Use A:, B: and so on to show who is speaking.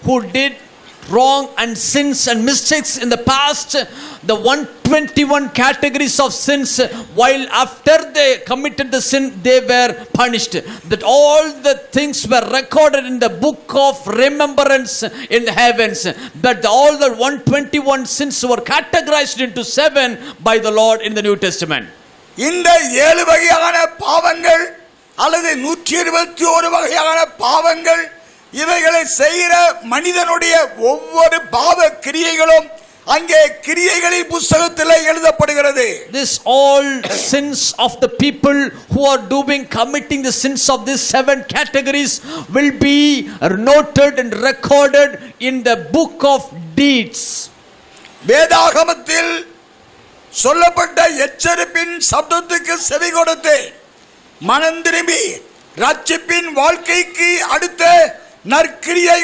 A: who did wrong and sins and mistakes in the past, the 121 categories of sins, while after they committed the sin they were punished, that all the things were recorded in the book of remembrance in the heavens, but all the 121 sins were categorized into 7 by the Lord in the New Testament.
B: இந்த 7 வகையான பாவங்கள் அல்லது 121 வகையான பாவங்கள், இவைகளை செய்கிற மனிதனுடைய ஒவ்வொரு பாவ கிரியைகளும் அங்கே கிரியைகளின் புத்தகத்தில் எழுதப்படுகிறது.
A: This all sins of the people who are committing the sins of these 7 categories will be noted and recorded in the book of deeds.
B: வேதாகமத்தில் சொல்லப்பட்ட எச்சரிப்பின் சப்தத்துக்கு செவி கொடுத்து மனம் திரும்பி ரட்சிப்பின் வாழ்க்கைக்கு அடுத்த நற்கிரியை